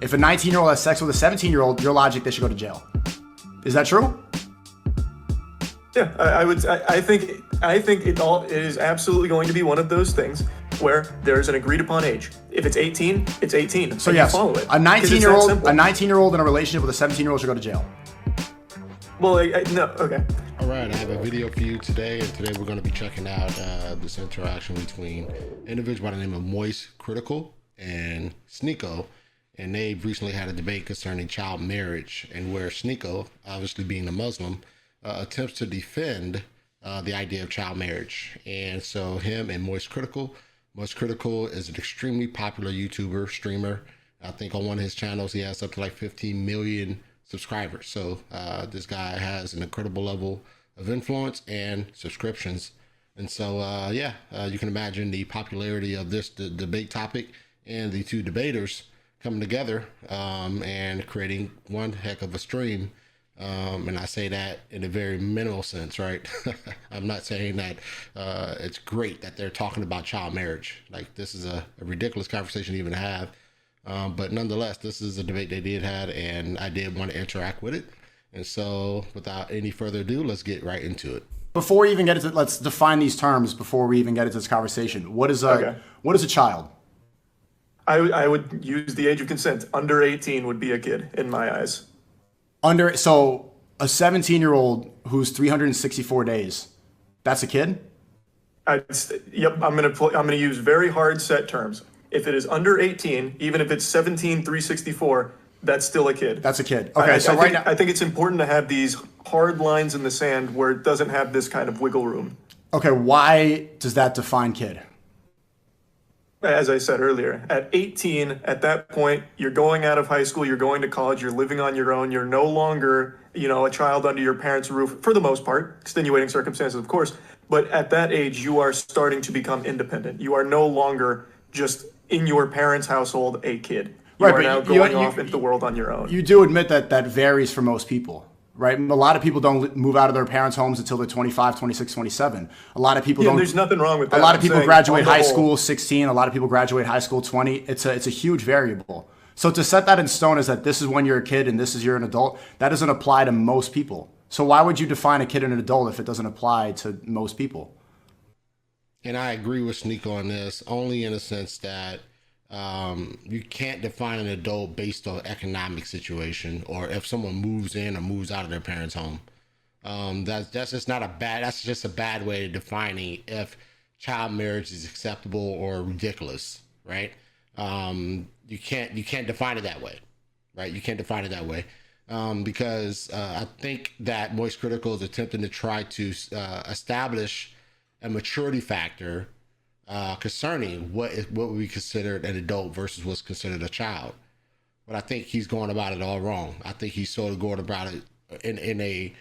If a 19-year-old has sex with a 17-year-old, your logic, they should go to jail. Is that true? Yeah, I think it is absolutely going to be one of those things where there's an agreed upon age. If it's 18, it's 18. So yes, follow it. a 19-year-old in a relationship with a 17-year-old should go to jail. Well, no, okay. All right, I have a video for you today, and today we're going to be checking out this interaction between an individual by the name of Moist Critical and SNEAKO, and they recently had a debate concerning child marriage, and where SNEAKO, obviously being a Muslim, attempts to defend the idea of child marriage. And so him and Moist Critical is an extremely popular YouTuber, streamer. I think on one of his channels, he has up to like 15 million subscribers. So this guy has an incredible level of influence and subscriptions. And so, you can imagine the popularity of this debate topic and the two debaters coming together and creating one heck of a stream. And I say that in a very minimal sense, right? I'm not saying that it's great that they're talking about child marriage. Like, this is a ridiculous conversation to even have. But nonetheless, this is a debate they did have, and I did want to interact with it. And so without any further ado, let's get right into it. Before we even get into, let's define these terms before we even get into this conversation. What is a child? I would use the age of consent. Under 18 would be a kid in my eyes. So a 17-year-old who's 364 days, that's a kid? Yep, I'm gonna use very hard set terms. If it is under 18, even if it's 17, 364, that's still a kid. That's a kid. Okay, I think it's important to have these hard lines in the sand where it doesn't have this kind of wiggle room. Okay, why does that define kid? As I said earlier, at 18, at that point, you're going out of high school, you're going to college, you're living on your own, you're no longer, a child under your parents' roof, for the most part, extenuating circumstances, of course, but at that age, you are starting to become independent. You are no longer just in your parents' household a kid. You are now going off into the world on your own. You do admit that varies for most people, right? A lot of people don't move out of their parents' homes until they're 25, 26, 27. A lot of people don't. There's nothing wrong with that. A lot of people graduate high school 16. A lot of people graduate high school 20. It's a huge variable. So to set that in stone as that this is when you're a kid and this is you're an adult, that doesn't apply to most people. So why would you define a kid and an adult if it doesn't apply to most people? And I agree with SNEAKO on this, only in a sense that you can't define an adult based on economic situation or if someone moves in or moves out of their parents' home. That's just not that's just a bad way of defining if child marriage is acceptable or ridiculous, right? You can't define it that way, right? You can't define it that way. Because I think that Moist Critical is attempting to try to establish a maturity factor concerning what would be considered an adult versus what's considered a child. But I think he's going about it all wrong. I think he's sort of going about it in a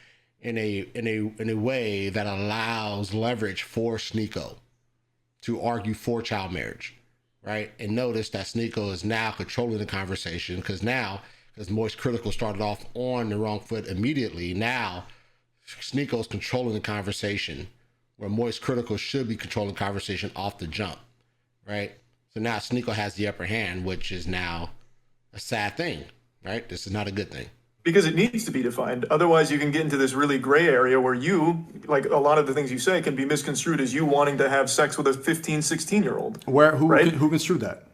way that allows leverage for SNEAKO to argue for child marriage, right? And notice that SNEAKO is now controlling the conversation because Moist Critical started off on the wrong foot immediately. Now SNEAKO is controlling the conversation, where Moist Critical should be controlling conversation off the jump, right? So now SNEAKO has the upper hand, which is now a sad thing, right? This is not a good thing. Because it needs to be defined. Otherwise, you can get into this really gray area where you, like a lot of the things you say, can be misconstrued as you wanting to have sex with a 15, 16-year-old. Who construed that?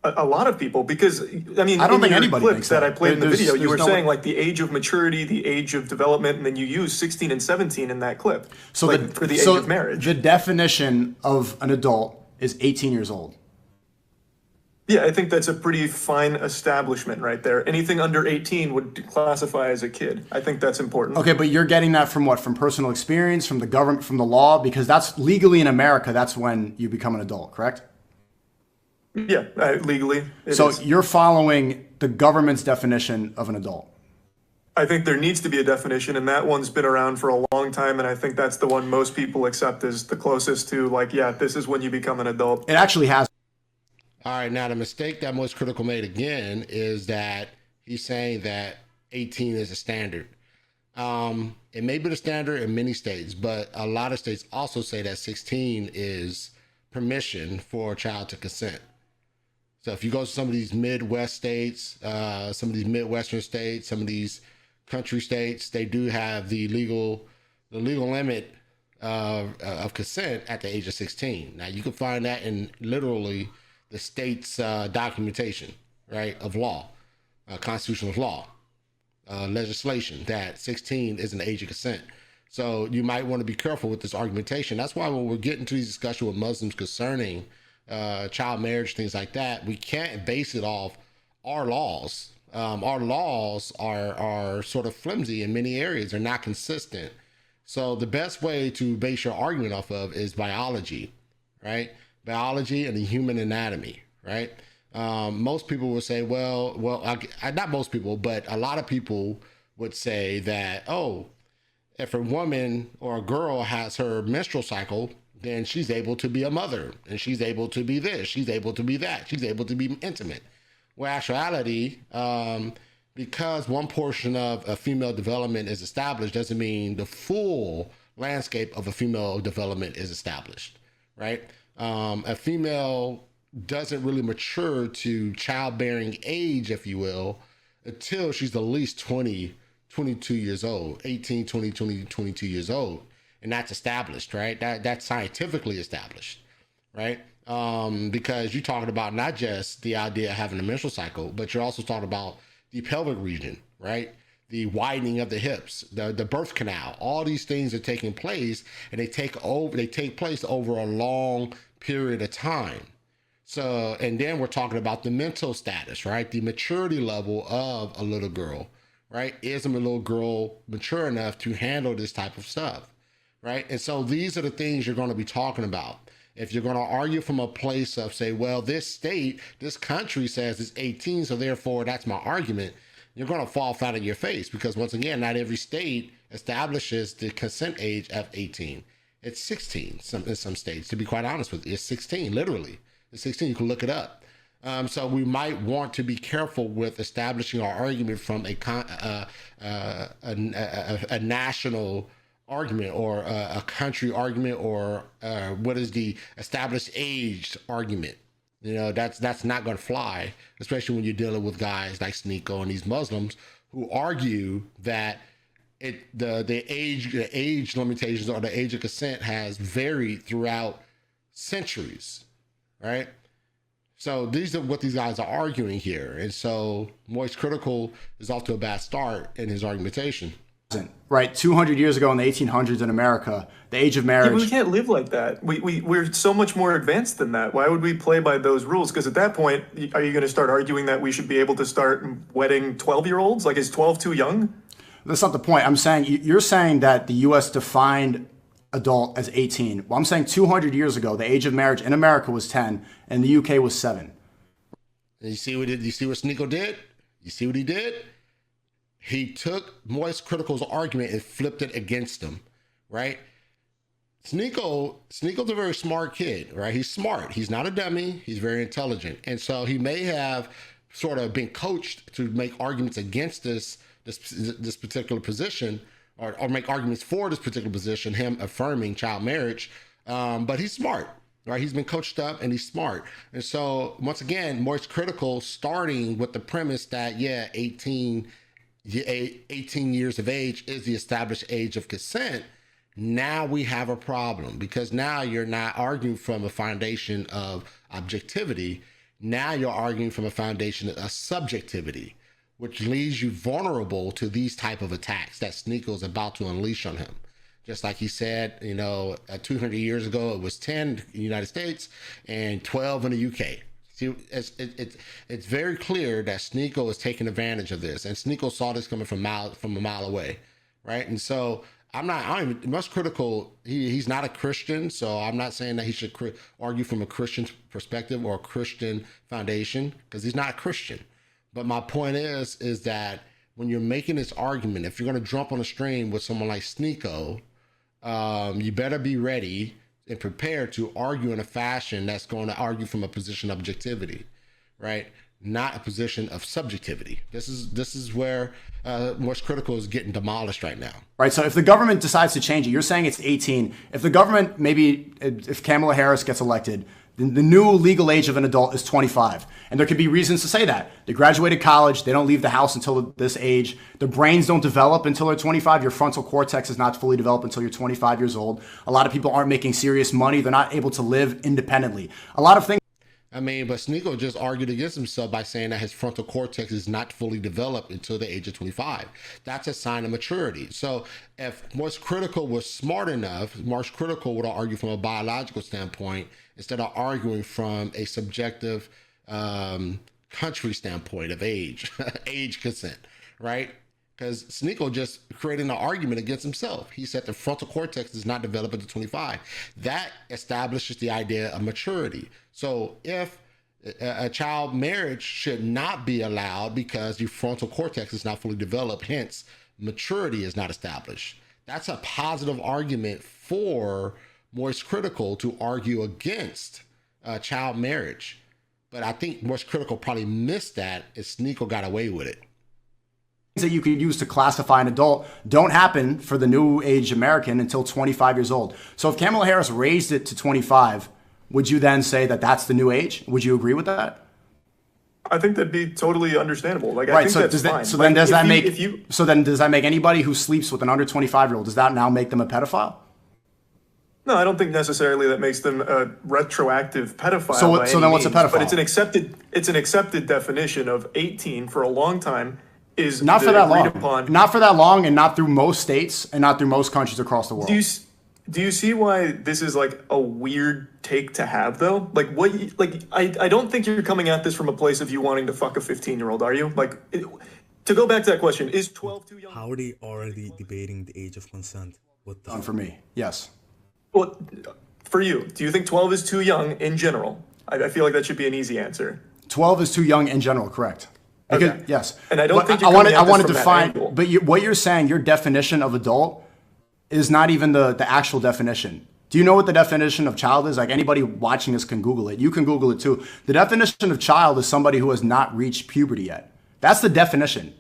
A lot of people, because I don't think anybody clips that I played in the video, you were saying way. like the age of maturity, the age of development, and then you use 16 and 17 in that clip. So for the age of marriage. The definition of an adult is 18 years old. Yeah, I think that's a pretty fine establishment right there. Anything under 18 would classify as a kid. I think that's important. Okay, but you're getting that from what? From personal experience, from the government, from the law? Because that's legally in America, that's when you become an adult, correct? Yeah, legally. So you're following the government's definition of an adult. I think there needs to be a definition, and that one's been around for a long time, and I think that's the one most people accept as the closest to, this is when you become an adult. It actually has. All right, now the mistake that Moist Critical made again is that he's saying that 18 is a standard. It may be the standard in many states, but a lot of states also say that 16 is permission for a child to consent. So if you go to some of these Midwest states, some of these Midwestern states, some of these country states, they do have the legal limit of consent at the age of 16. Now you can find that in literally the state's documentation, right, of law, constitutional law, legislation, that 16 is an age of consent. So you might want to be careful with this argumentation. That's why when we're getting to these discussions with Muslims concerning child marriage, things like that, we can't base it off our laws. Our laws are sort of flimsy in many areas. They're not consistent. So the best way to base your argument off of is biology, right? Biology and the human anatomy, right? Most people would say, not most people, but a lot of people would say that, oh, if a woman or a girl has her menstrual cycle, then she's able to be a mother, and she's able to be this, she's able to be that, she's able to be intimate. Well, actuality, because one portion of a female development is established doesn't mean the full landscape of a female development is established, right? A female doesn't really mature to childbearing age, if you will, until she's at least 22 years old, 18, 20, 22 years old. And that's established, right? That's scientifically established, right? Because you're talking about not just the idea of having a menstrual cycle, but you're also talking about the pelvic region, right? The widening of the hips, the birth canal. All these things are taking place, and they take place over a long period of time. So, and then we're talking about the mental status, right? The maturity level of a little girl, right? Is a little girl mature enough to handle this type of stuff, right? And so these are the things you're going to be talking about. If you're going to argue from a place of, say, well, this country says it's 18, so therefore that's my argument, you're going to fall flat on your face, because once again, not every state establishes the consent age of 18. It's 16 in some states, to be quite honest with you. It's 16, literally. It's 16. You can look it up. So we might want to be careful with establishing our argument from a national argument, or a country argument, or what is the established age argument. You know, that's not going to fly, especially when you're dealing with guys like SNEAKO and these Muslims who argue that the age limitations or the age of consent has varied throughout centuries, right? So these are what these guys are arguing here. And so Moist Critical is off to a bad start in his argumentation. Right, 200 years ago in the 1800s in America, the age of marriage... Yeah, we can't live like that. We're so much more advanced than that. Why would we play by those rules? Because at that point, are you going to start arguing that we should be able to start wedding 12-year-olds? Like, is 12 too young? That's not the point. I'm saying, you're saying that the U.S. defined adult as 18. Well, I'm saying 200 years ago, the age of marriage in America was 10, and the UK was 7. And you see what SNEAKO did? You see what he did? He took Moist Critical's argument and flipped it against him, right? SNEAKO's a very smart kid, right? He's smart. He's not a dummy. He's very intelligent. And so he may have sort of been coached to make arguments against this particular position, or make arguments for this particular position, him affirming child marriage. But he's smart, right? He's been coached up and he's smart. And so once again, Moist Critical starting with the premise that, 18 years of age is the established age of consent. Now we have a problem, because now you're not arguing from a foundation of objectivity. Now you're arguing from a foundation of subjectivity, which leaves you vulnerable to these type of attacks that SNEAKO is about to unleash on him. Just like he said, 200 years ago, it was 10 in the United States and 12 in the UK. See, it's very clear that SNEAKO is taking advantage of this, and SNEAKO saw this coming from a mile away, right? And so I'm Moist Critical. He's not a Christian, so I'm not saying that he should argue from a Christian perspective or a Christian foundation, because he's not a Christian. But my point is that when you're making this argument, if you're going to jump on a stream with someone like SNEAKO, you better be ready and prepared to argue in a fashion that's going to argue from a position of objectivity, right? Not a position of subjectivity. This is where Moist Critical is getting demolished right now. Right. So if the government decides to change it, you're saying it's 18. If the government, maybe if Kamala Harris gets elected, The new legal age of an adult is 25. And there could be reasons to say that. They graduated college. They don't leave the house until this age. Their brains don't develop until they're 25. Your frontal cortex is not fully developed until you're 25 years old. A lot of people aren't making serious money. They're not able to live independently. A lot of things. I mean, but SNEAKO just argued against himself by saying that his frontal cortex is not fully developed until the age of 25. That's a sign of maturity. So if Most Critical was smart enough, Most Critical would argue from a biological standpoint instead of arguing from a subjective country standpoint of age, age consent, right? Because SNEAKO just created an argument against himself. He said the frontal cortex is not developed until 25. That establishes the idea of maturity. So if a child marriage should not be allowed because your frontal cortex is not fully developed, hence maturity is not established. That's a positive argument for Most Critical to argue against child marriage. But I think Most Critical probably missed that if SNEAKO got away with it. That you could use to classify an adult don't happen for the new age American until 25 years old. So if Kamala Harris raised it to 25, would you then say that that's the new age? Would you agree with that? I think that'd be totally understandable. Like, right. I think that's fine. So then does that make so then does that make anybody who sleeps with an under 25-year-old, does that now make them a pedophile? No, I don't think necessarily that makes them a retroactive pedophile. So then what's a pedophile? But it's an accepted definition of 18 for a long time. Is not for that long. Not for that long, and not through most states, and not through most countries across the world. Do you see why this is like a weird take to have though? Like I don't think you're coming at this from a place of you wanting to fuck a 15-year-old, are you? Like, to go back to that question, is 12 too young? How are they already debating the age of consent? What the for me, yes. Well, for you, do you think 12 is too young in general? I feel like that should be an easy answer. 12 is too young in general, correct? Okay. Yes. And I don't think I want to define, but what you're saying, your definition of adult is not even the actual definition. Do you know what the definition of child is? Like, anybody watching this can Google it. You can Google it too. The definition of child is somebody who has not reached puberty yet. That's the definition.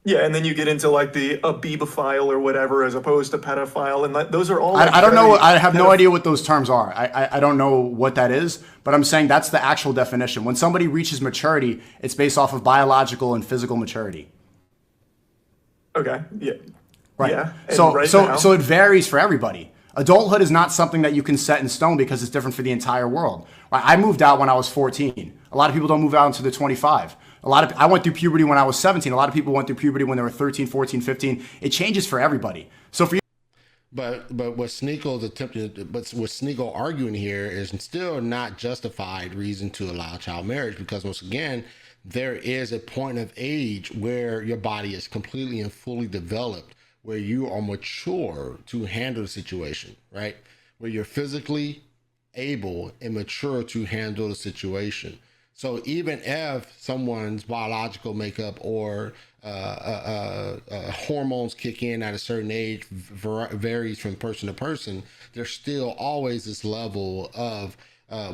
Yeah, and then you get into like the abibophile or whatever as opposed to pedophile, and those are all. I don't know. I have no idea what those terms are. I don't know what that is, but I'm saying that's the actual definition. When somebody reaches maturity, it's based off of biological and physical maturity. Okay. Yeah. Right. Yeah. So it varies for everybody. Adulthood is not something that you can set in stone because it's different for the entire world. Right? I moved out when I was 14. A lot of people don't move out until they're 25. I went through puberty when I was 17. A lot of people went through puberty when they were 13, 14, 15. It changes for everybody. So for you. But what SNEAKO arguing here is still not justified reason to allow child marriage, because once again, there is a point of age where your body is completely and fully developed, where you are mature to handle the situation, right? Where you're physically able and mature to handle the situation. So even if someone's biological makeup or hormones kick in at a certain age varies from person to person, there's still always this level of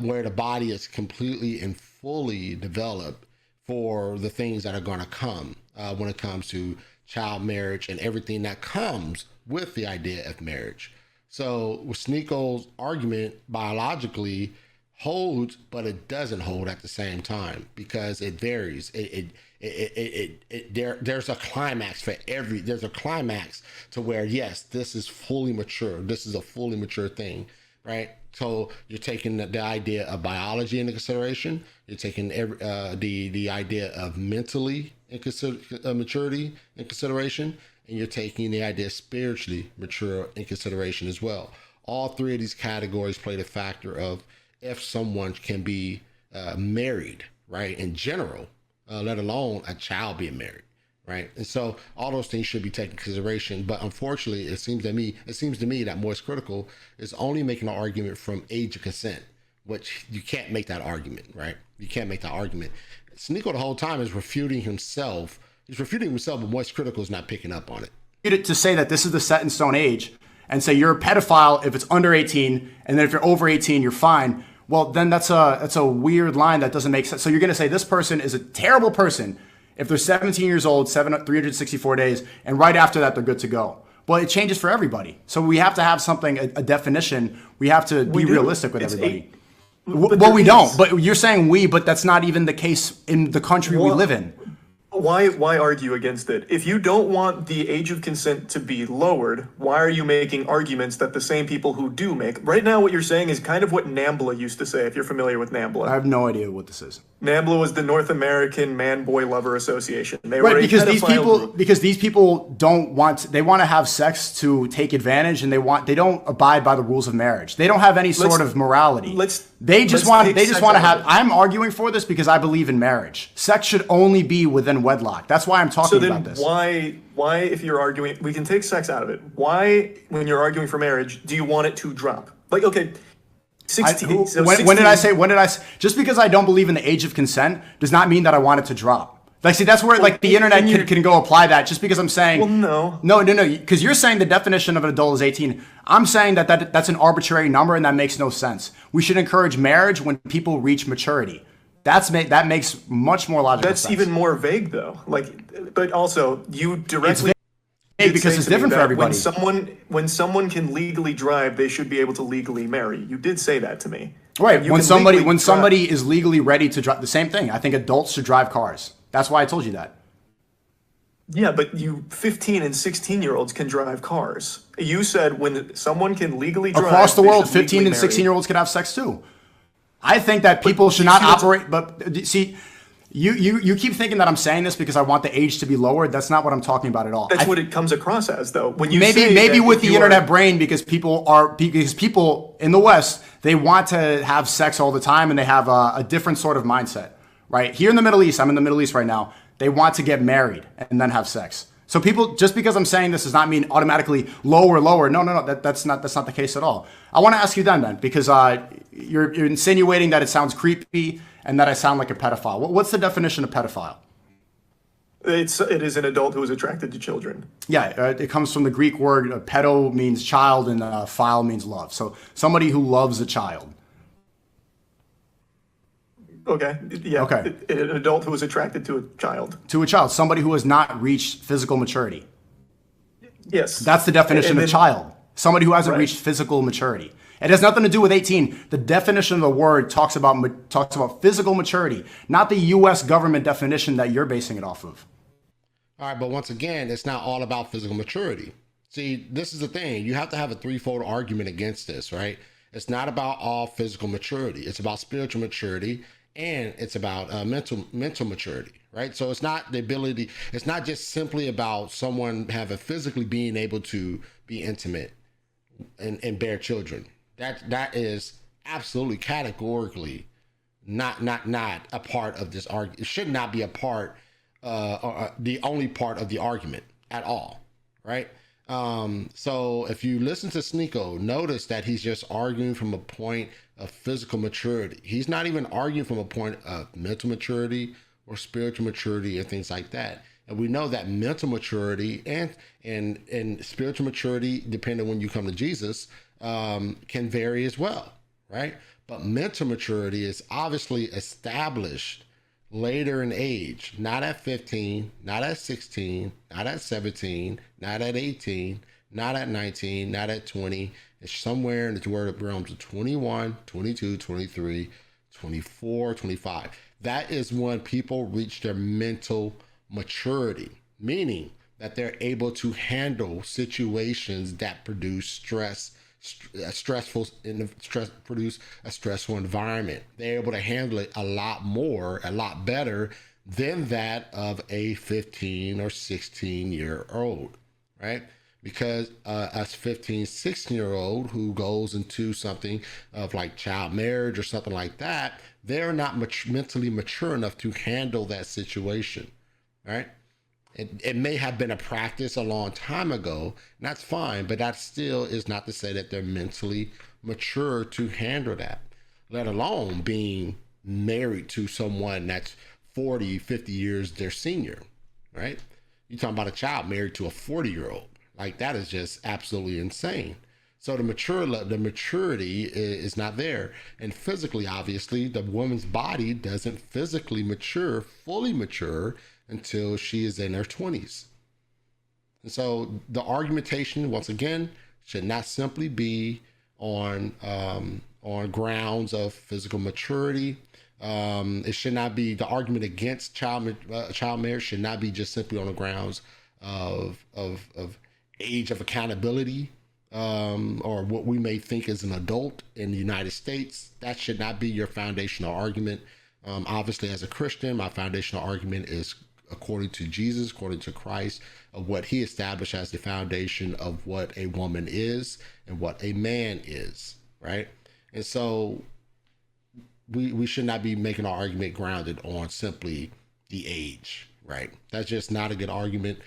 where the body is completely and fully developed for the things that are going to come when it comes to child marriage and everything that comes with the idea of marriage. So with SNEAKO's argument, biologically holds, but it doesn't hold at the same time because it varies. There's a climax for there's a climax to where, yes, this is fully mature. This is a fully mature thing, right? So you're taking the idea of biology into consideration. You're taking the idea of mentally maturity in consideration, and you're taking the idea of spiritually mature in consideration as well. All three of these categories play the factor of if someone can be married, right, in general, let alone a child being married, right? And so all those things should be taken into consideration. But unfortunately, it seems to me that Most Critical is only making an argument from age of consent, which you can't make that argument, right? You can't make that argument. SNEAKO the whole time is refuting himself. He's refuting himself, but Most Critical is not picking up on it. To say that this is the set in stone age and say you're a pedophile if it's under 18, and then if you're over 18, you're fine. Well, then that's a weird line that doesn't make sense. So you're going to say this person is a terrible person if they're 17 years old, 364 days, and right after that, they're good to go. Well, it changes for everybody. So we have to have something, a definition. We have to be realistic with everybody. Well, we don't. But you're saying we, but that's not even the case in the country we live in. Why argue against it? If you don't want the age of consent to be lowered, why are you making arguments that the same people who do make? Right now, what you're saying is kind of what NAMBLA used to say, if you're familiar with NAMBLA. I have no idea what this is. NAMBLA was the North American Man-Boy Lover Association. They Right, were because these people they want to have sex to take advantage, and they don't abide by the rules of marriage. They don't have any sort of morality. They just want to have. I'm arguing for this because I believe in marriage. Sex should only be within wedlock. That's why I'm talking about this. Why, if you're arguing, we can take sex out of it. Why, when you're arguing for marriage, do you want it to drop? Like, okay, 16. When did I say? Just because I don't believe in the age of consent does not mean that I want it to drop. Like, see, that's where the internet can go apply that. Just because I'm saying, well, no, because you're saying the definition of an adult is 18. I'm saying that's an arbitrary number and that makes no sense. We should encourage marriage when people reach maturity. That makes much more logical sense. That's even more vague, though. But also you directly. Because it's different for everybody. When someone can legally drive, they should be able to legally marry. You did say that to me. Right. When somebody is legally ready to drive, the same thing. I think adults should drive cars. That's why I told you that. Yeah, but 15 and 16-year-olds can drive cars. You said when someone can legally drive across the world, 15 and 16-year-olds can have sex too. I think that people should not operate. But see. You keep thinking that I'm saying this because I want the age to be lowered. That's not what I'm talking about at all. That's what it comes across as, though. When you maybe with the internet brain, because people in the West, they want to have sex all the time and they have a different sort of mindset, right? Here in the Middle East, I'm in the Middle East right now. They want to get married and then have sex. So people, just because I'm saying this does not mean automatically lower. No. That's not the case at all. I want to ask you then, because you're insinuating that it sounds creepy and that I sound like a pedophile. What's the definition of pedophile? It is an adult who is attracted to children. Yeah, it comes from the Greek word pedo means child and phile means love. So somebody who loves a child. Okay. Yeah. Okay. An adult who is attracted to a child. To a child, somebody who has not reached physical maturity. Yes. That's the definition of child. Somebody who hasn't reached physical maturity. It has nothing to do with 18. The definition of the word talks about physical maturity, not the U.S. government definition that you're basing it off of. All right, but once again, it's not all about physical maturity. See, this is the thing. You have to have a threefold argument against this, right? It's not about all physical maturity. It's about spiritual maturity, and it's about mental maturity, right? So it's not the ability. It's not just simply about someone physically being able to be intimate and bear children. That is absolutely categorically not a part of this argument. It should not be a part, or the only part of the argument at all, right? So if you listen to SNEAKO, notice that he's just arguing from a point of physical maturity. He's not even arguing from a point of mental maturity or spiritual maturity and things like that. And we know that mental maturity and spiritual maturity, depending on when you come to Jesus, can vary as well, right? But mental maturity is obviously established later in age, not at 15, not at 16, not at 17, not at 18, not at 19, not at 20. It's somewhere in the realms of 21, 22, 23, 24, 25. That is when people reach their mental maturity, meaning that they're able to handle situations that produce produce a stressful environment. They're able to handle it a lot better than that of a 15 or 16-year-old, right? Because a 15, 16-year-old who goes into something of like child marriage or something like that, they're not mentally mature enough to handle that situation, right? It may have been a practice a long time ago, and that's fine, but that still is not to say that they're mentally mature to handle that, let alone being married to someone that's 40, 50 years their senior, right? You're talking about a child married to a 40-year-old. Like, that is just absolutely insane. So the maturity is not there. And physically, obviously, the woman's body doesn't physically fully mature until she is in her 20s. And so the argumentation, once again, should not simply be on on grounds of physical maturity. It should not be, the argument against child marriage should not be just simply on the grounds of age of accountability, or what we may think is an adult in the United States. That should not be your foundational argument. Obviously, as a Christian, my foundational argument is according to Jesus, according to Christ, of what he established as the foundation of what a woman is and what a man is, right? And so we should not be making our argument grounded on simply the age, right? That's just not a good argument,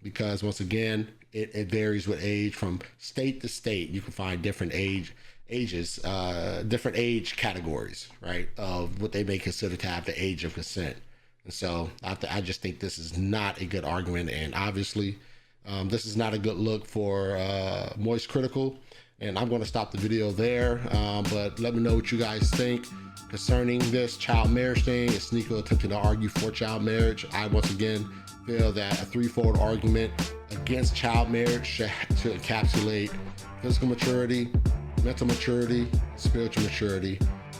because once again, it varies with age from state to state. You can find different ages, different age categories, right, of what they may consider to have the age of consent. And so I just think this is not a good argument, and obviously this is not a good look for Moist Critical. And I'm going to stop the video there, but let me know what you guys think concerning this child marriage thing. Is SNEAKO attempting to argue for child marriage? I once again feel that a threefold argument against child marriage should encapsulate physical maturity, mental maturity, spiritual maturity.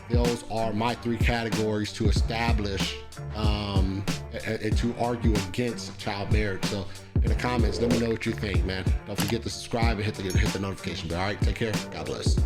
Those are my three categories to establish and to argue against child marriage. So in the comments, let me know what you think, man. Don't forget to subscribe and hit the notification bell. All right, take care. God bless.